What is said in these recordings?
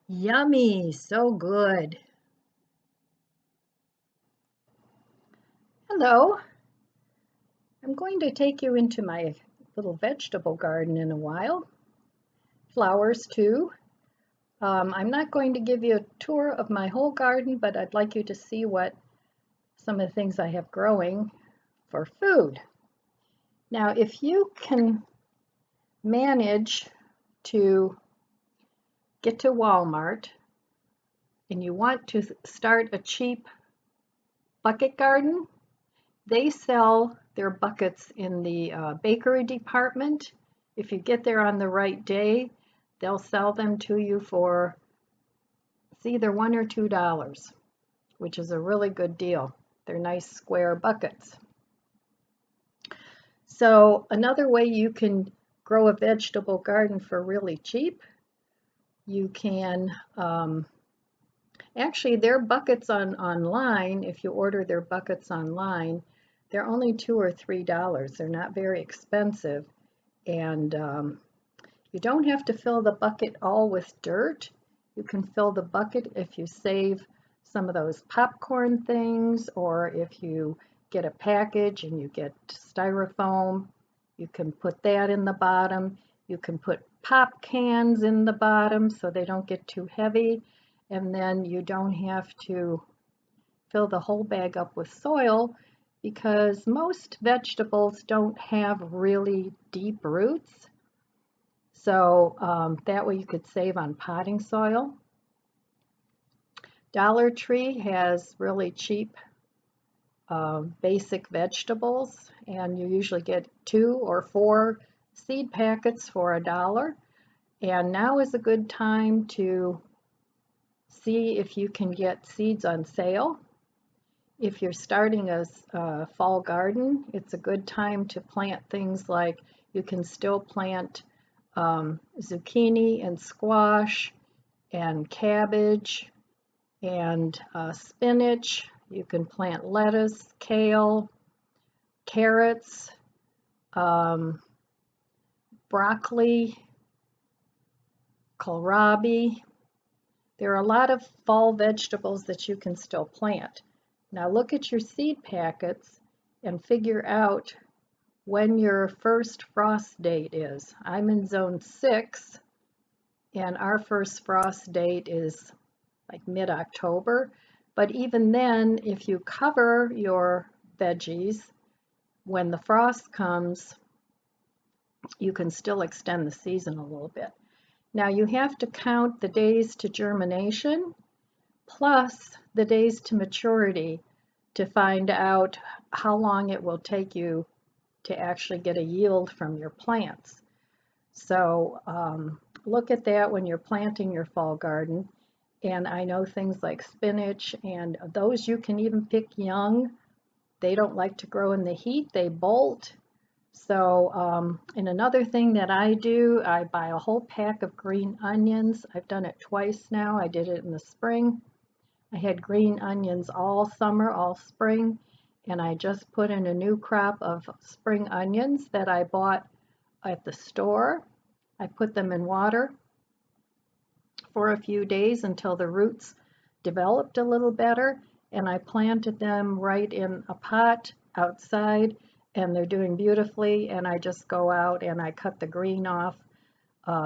Yummy, so good. Hello, I'm going to take you into my little vegetable garden in a while. Flowers too. I'm not going to give you a tour of my whole garden, but I'd like you to see what some of the things I have growing for food. Now, if you can manage to get to Walmart and you want to start a cheap bucket garden, they sell their buckets in the bakery department. If you get there on the right day, they'll sell them to you for it's either $1 or $2, which is a really good deal. They're nice square buckets. So another way you can grow a vegetable garden for really cheap, you can actually their buckets online, if you order their buckets online, they're only $2 or $3. They're not very expensive, and you don't have to fill the bucket all with dirt. You can fill the bucket if you save some of those popcorn things, or if you get a package and you get styrofoam, you can put that in the bottom. You can put pop cans in the bottom so they don't get too heavy, and then you don't have to fill the whole bag up with soil because most vegetables don't have really deep roots. So that way you could save on potting soil. Dollar Tree has really cheap basic vegetables, and you usually get 2 or 4 seed packets for $1. And now is a good time to see if you can get seeds on sale. If you're starting a fall garden, it's a good time to plant things like you can still plant zucchini and squash and cabbage and spinach. You can plant lettuce, kale, carrots, broccoli, kohlrabi. There are a lot of fall vegetables that you can still plant. Now look at your seed packets and figure out when your first frost date is. I'm in zone 6, and our first frost date is like mid-October. But even then, if you cover your veggies, when the frost comes, you can still extend the season a little bit. Now you have to count the days to germination plus the days to maturity to find out how long it will take you to actually get a yield from your plants. So look at that when you're planting your fall garden. And I know things like spinach, and those you can even pick young. They don't like to grow in the heat, they bolt. So, and another thing that I do, I buy a whole pack of green onions. I've done it twice now. I did it in the spring. I had green onions all summer, all spring, and I just put in a new crop of spring onions that I bought at the store. I put them in water for a few days until the roots developed a little better, and I planted them right in a pot outside, and they're doing beautifully. And I just go out and I cut the green off.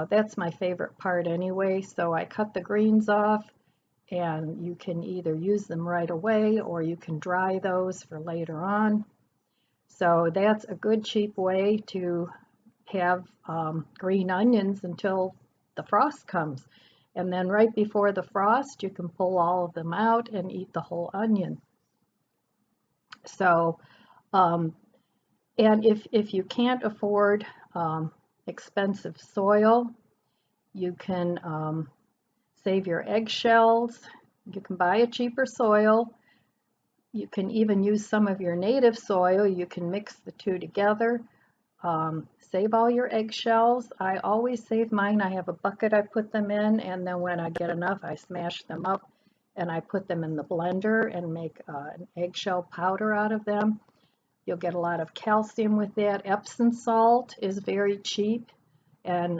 That's my favorite part anyway, so I cut the greens off, and you can either use them right away or you can dry those for later on. So that's a good cheap way to have green onions until the frost comes. And then right before the frost, you can pull all of them out and eat the whole onion. So, and if you can't afford expensive soil, you can save your eggshells. You can buy a cheaper soil. You can even use some of your native soil. You can mix the two together. Save all your eggshells. I always save mine. I have a bucket I put them in, and then when I get enough, I smash them up and I put them in the blender and make an eggshell powder out of them. You'll get a lot of calcium with that. Epsom salt is very cheap, and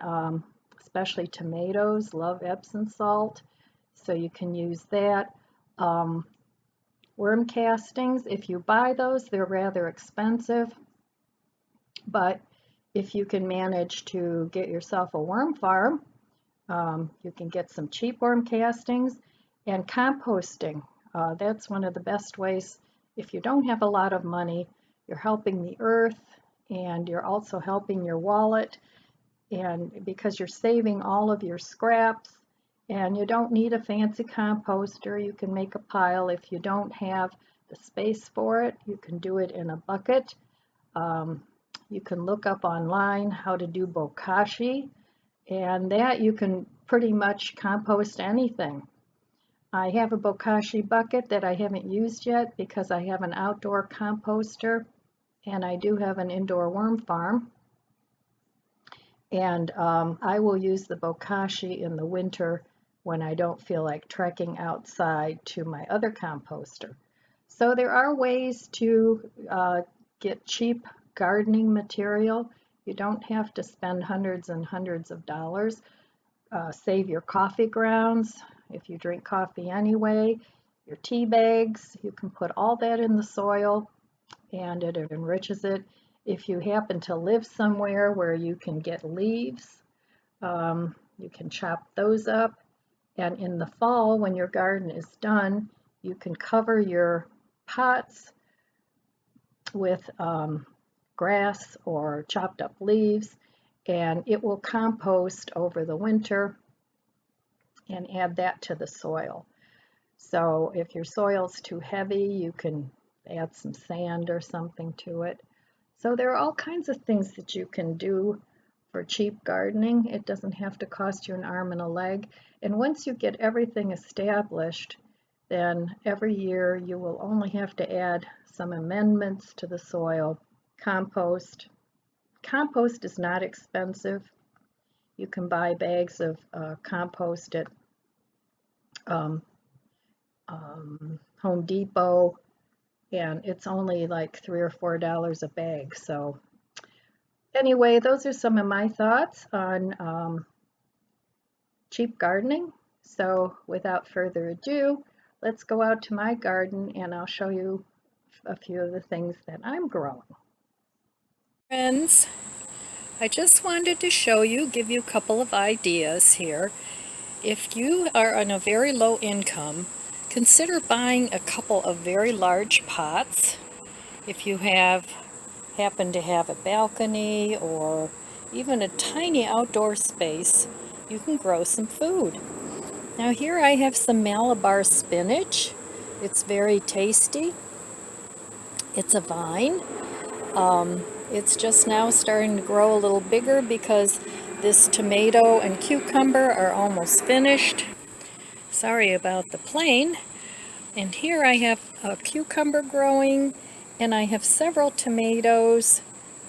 especially tomatoes, love Epsom salt, so you can use that. Worm castings, if you buy those, they're rather expensive, but if you can manage to get yourself a worm farm, you can get some cheap worm castings. And composting, that's one of the best ways. If you don't have a lot of money, you're helping the earth and you're also helping your wallet, and because you're saving all of your scraps. And you don't need a fancy composter. You can make a pile. If you don't have the space for it, you can do it in a bucket. You can look up online how to do bokashi, and that you can pretty much compost anything. I have a bokashi bucket that I haven't used yet because I have an outdoor composter and I do have an indoor worm farm. And I will use the bokashi in the winter when I don't feel like trekking outside to my other composter. So there are ways to get cheap gardening material. You don't have to spend hundreds and hundreds of dollars. Save your coffee grounds if you drink coffee anyway, your tea bags, you can put all that in the soil and it enriches it. If you happen to live somewhere where you can get leaves, you can chop those up. And in the fall, when your garden is done, you can cover your pots with grass or chopped up leaves, and it will compost over the winter and add that to the soil. So if your soil's too heavy, you can add some sand or something to it. So there are all kinds of things that you can do for cheap gardening. It doesn't have to cost you an arm and a leg. And once you get everything established, then every year you will only have to add some amendments to the soil. Compost. Compost is not expensive. You can buy bags of compost at Home Depot, and it's only like $3 or $4 a bag. So anyway, those are some of my thoughts on cheap gardening. So without further ado, let's go out to my garden and I'll show you a few of the things that I'm growing. Friends, I just wanted to show you, give you a couple of ideas here. If you are on a very low income, consider buying a couple of very large pots. If you happen to have a balcony or even a tiny outdoor space, you can grow some food. Now here I have some Malabar spinach. It's very tasty. It's a vine. It's just now starting to grow a little bigger because this tomato and cucumber are almost finished. Sorry about the plane. And here I have a cucumber growing, and I have several tomatoes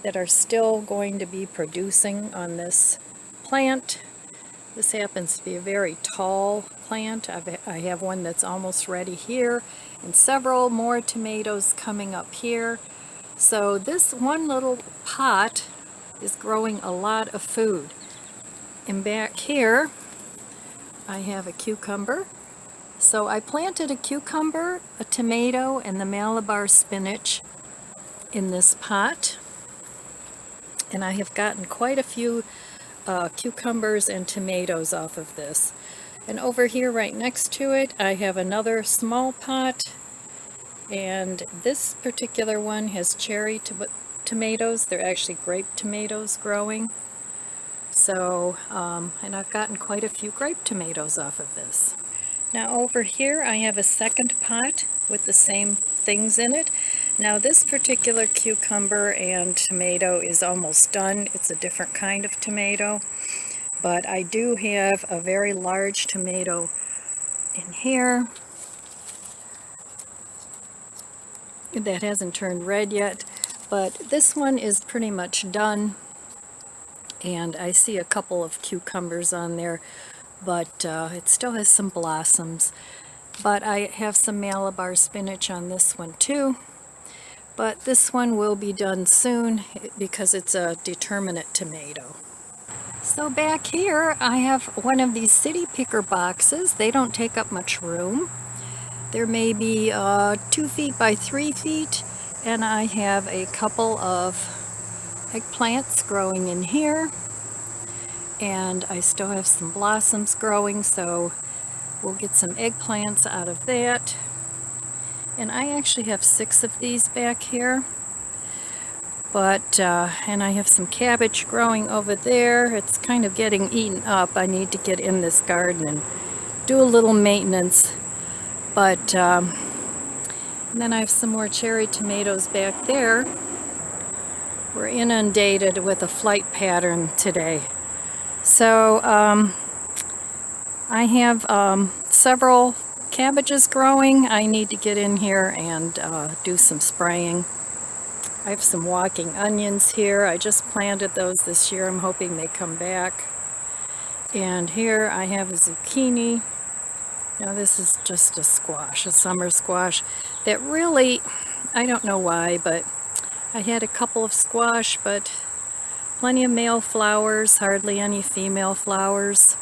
that are still going to be producing on this plant. This happens to be a very tall plant. I have one that's almost ready here, and several more tomatoes coming up here. So this one little pot is growing a lot of food. And back here, I have a cucumber. So I planted a cucumber, a tomato, and the Malabar spinach in this pot. And I have gotten quite a few cucumbers and tomatoes off of this. And over here right next to it, I have another small pot. And this particular one has cherry tomatoes. They're actually grape tomatoes growing. So, and I've gotten quite a few grape tomatoes off of this. Now over here I have a second pot with the same things in it. Now this particular cucumber and tomato is almost done. It's a different kind of tomato. But I do have a very large tomato in here that hasn't turned red yet. But this one is pretty much done. And I see a couple of cucumbers on there, but it still has some blossoms. But I have some Malabar spinach on this one too. But this one will be done soon because it's a determinate tomato. So back here I have one of these city picker boxes. They don't take up much room. They're maybe 2 feet by 3 feet, and I have a couple of eggplants growing in here, and I still have some blossoms growing, so we'll get some eggplants out of that. And I actually have 6 of these back here. But, and I have some cabbage growing over there. It's kind of getting eaten up. I need to get in this garden and do a little maintenance. But, and then I have some more cherry tomatoes back there. We're inundated with a flight pattern today. So, I have several cabbages growing. I need to get in here and do some spraying. I have some walking onions here. I just planted those this year. I'm hoping they come back. And here I have a zucchini. Now this is just a squash, a summer squash that really, I don't know why, but I had a couple of squash, but plenty of male flowers, hardly any female flowers.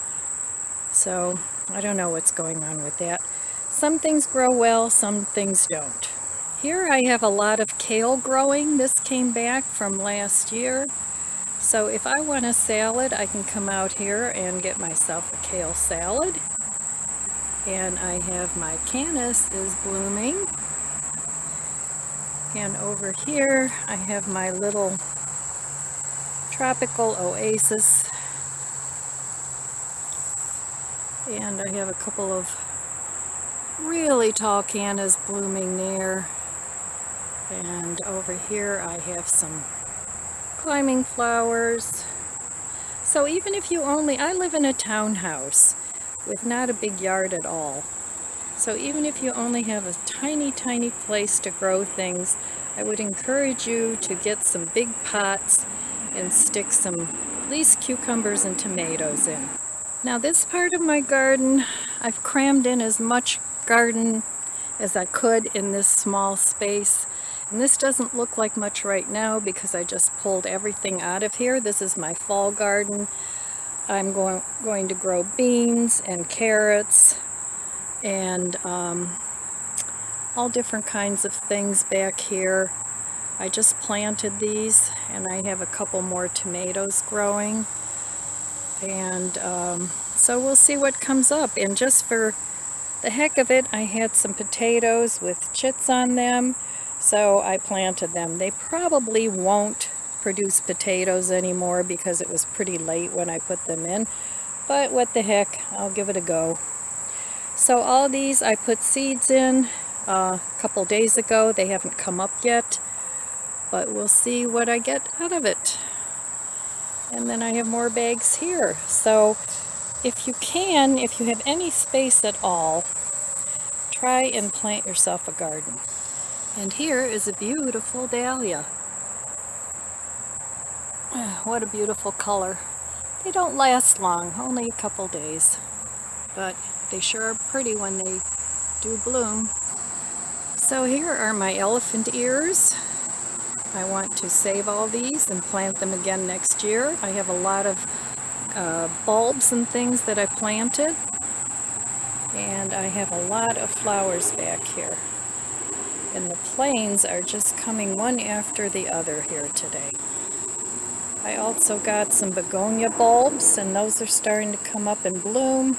So I don't know what's going on with that. Some things grow well, some things don't. Here I have a lot of kale growing. This came back from last year. So if I want a salad, I can come out here and get myself a kale salad. And I have my canis is blooming. And over here I have my little tropical oasis. And I have a couple of really tall cannas blooming there. And over here I have some climbing flowers. So even if you I live in a townhouse with not a big yard at all. So even if you only have a tiny, tiny place to grow things, I would encourage you to get some big pots and stick some, at least cucumbers and tomatoes in. Now this part of my garden, I've crammed in as much garden as I could in this small space. And this doesn't look like much right now because I just pulled everything out of here. This is my fall garden. I'm going to grow beans and carrots and all different kinds of things back here. I just planted these and I have a couple more tomatoes growing. And so we'll see what comes up. And just for the heck of it, I had some potatoes with chits on them. So I planted them. They probably won't produce potatoes anymore because it was pretty late when I put them in. But what the heck, I'll give it a go. So all these I put seeds in a couple days ago. They haven't come up yet, but we'll see what I get out of it. And then I have more bags here. So if you can, if you have any space at all, try and plant yourself a garden. And here is a beautiful dahlia. What a beautiful color. They don't last long, only a couple days, but they sure are pretty when they do bloom. So here are my elephant ears. I want to save all these and plant them again next year. I have a lot of bulbs and things that I planted, and I have a lot of flowers back here. And the planes are just coming one after the other here today. I also got some begonia bulbs, and those are starting to come up and bloom.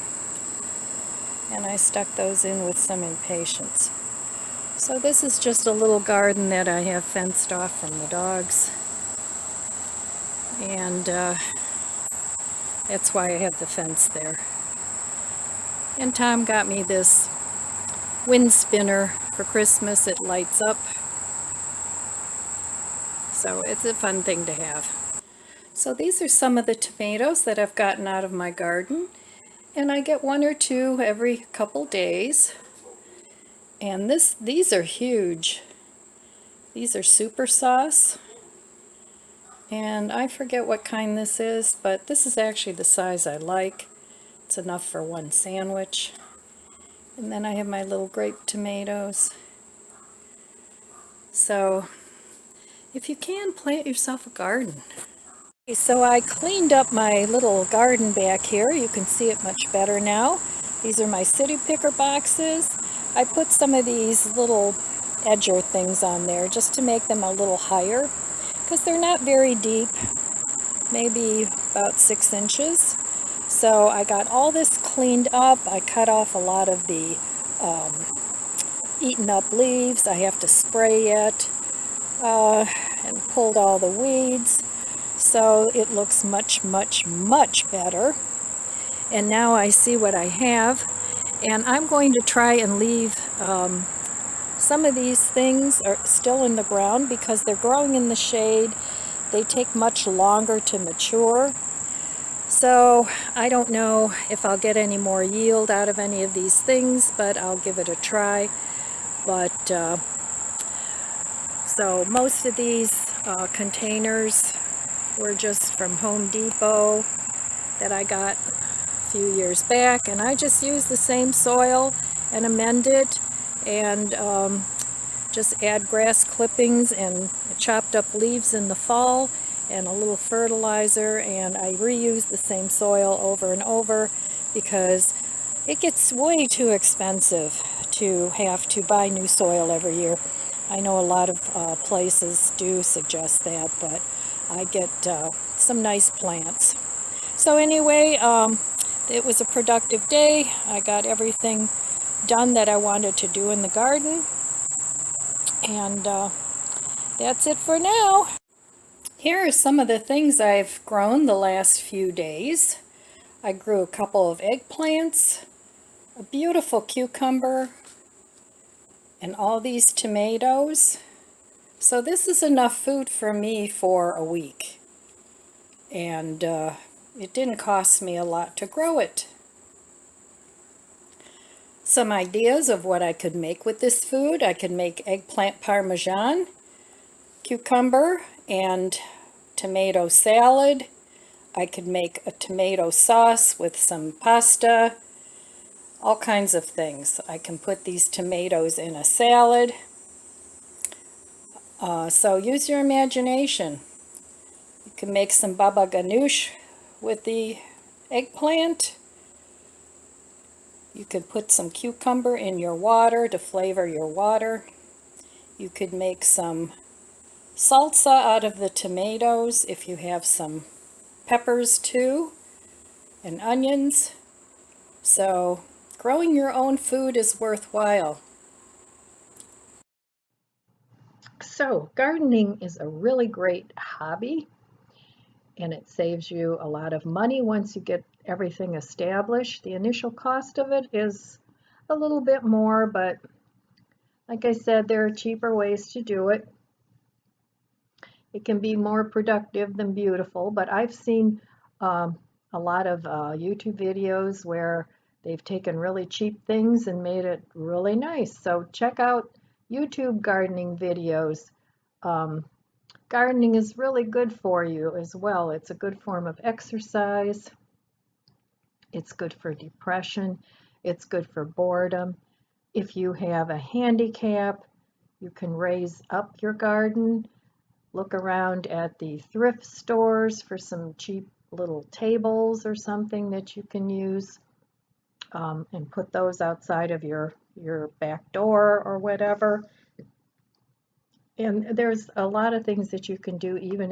And I stuck those in with some impatiens. So this is just a little garden that I have fenced off from the dogs. And that's why I have the fence there. And Tom got me this wind spinner for Christmas. It lights up. So it's a fun thing to have. So these are some of the tomatoes that I've gotten out of my garden. And I get 1 or 2 every couple days. And these are huge. These are super sauce. And I forget what kind this is, but this is actually the size I like. It's enough for 1 sandwich. And then I have my little grape tomatoes. So if you can, plant yourself a garden. So I cleaned up my little garden back here. You can see it much better now. These are my city picker boxes. I put some of these little edger things on there just to make them a little higher because they're not very deep, maybe about 6 inches. So I got all this cleaned up. I cut off a lot of the eaten up leaves. I have to spray it and pulled all the weeds. So it looks much, much, much better. And now I see what I have. And I'm going to try and leave some of these things are still in the ground because they're growing in the shade. They take much longer to mature. So I don't know if I'll get any more yield out of any of these things, but I'll give it a try. But so most of these containers were just from Home Depot that I got a few years back, and I just use the same soil and amend it and just add grass clippings and chopped up leaves in the fall and a little fertilizer, and I reuse the same soil over and over because it gets way too expensive to have to buy new soil every year. I know a lot of places do suggest that, but I get some nice plants. So anyway, it was a productive day. I got everything done that I wanted to do in the garden, and that's it for now. Here are some of the things I've grown the last few days. I grew a couple of eggplants, a beautiful cucumber, and all these tomatoes. So this is enough food for me for a week. And it didn't cost me a lot to grow it. Some ideas of what I could make with this food. I could make eggplant parmesan, cucumber, and tomato salad. I could make a tomato sauce with some pasta, all kinds of things. I can put these tomatoes in a salad. So use your imagination. You can make some baba ganoush with the eggplant. You could put some cucumber in your water to flavor your water. You could make some salsa out of the tomatoes if you have some peppers too, and onions. So growing your own food is worthwhile. So gardening is a really great hobby, and it saves you a lot of money once you get everything established. The initial cost of it is a little bit more, but like I said, there are cheaper ways to do it. It can be more productive than beautiful, but I've seen a lot of YouTube videos where they've taken really cheap things and made it really nice. So check out YouTube gardening videos. Um, Gardening is really good for you as well. It's a good form of exercise. It's good for depression. It's good for boredom. If you have a handicap, you can raise up your garden. Look around at the thrift stores for some cheap little tables or something that you can use, and put those outside of your back door or whatever. And there's a lot of things that you can do even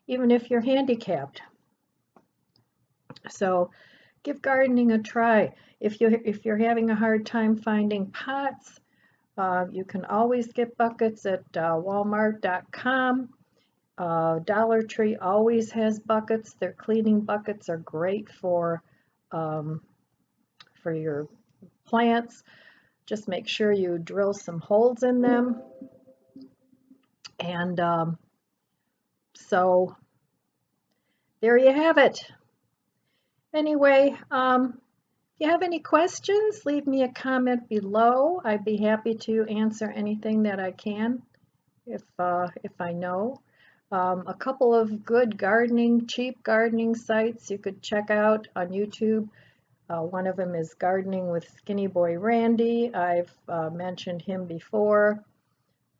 if you're handicapped. So give gardening a try. If you're having a hard time finding pots, you can always get buckets at walmart.com. Dollar Tree always has buckets. Their cleaning buckets are great um, for your plants. Just make sure you drill some holes in them. And so there you have it. Anyway, if you have any questions, leave me a comment below. I'd be happy to answer anything that I can if I know. A couple of good cheap gardening sites you could check out on YouTube. One of them is Gardening with Skinny Boy Randy. I've mentioned him before.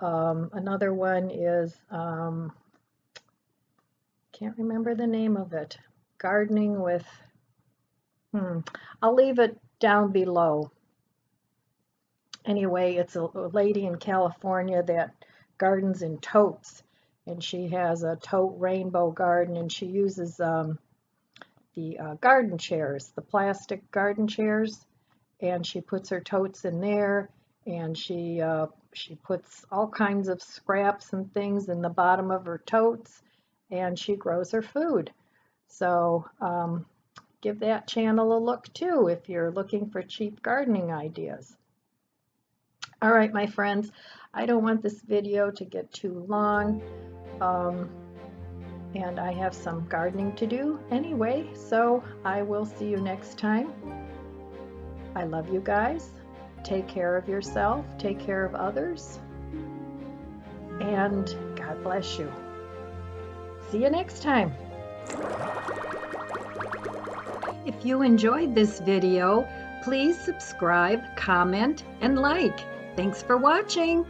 Another one is, can't remember the name of it. Gardening with, I'll leave it down below. Anyway, it's a lady in California that gardens in totes, and she has a tote rainbow garden, and she uses the garden chairs, the plastic garden chairs, and she puts her totes in there, and she puts all kinds of scraps and things in the bottom of her totes, and she grows her food. So give that channel a look too if you're looking for cheap gardening ideas. All right, my friends, I don't want this video to get too long, and I have some gardening to do anyway, so I will see you next time. I love you guys. Take care of yourself, take care of others, and God bless you. See you next time. If you enjoyed this video, please subscribe, comment, and like. Thanks for watching.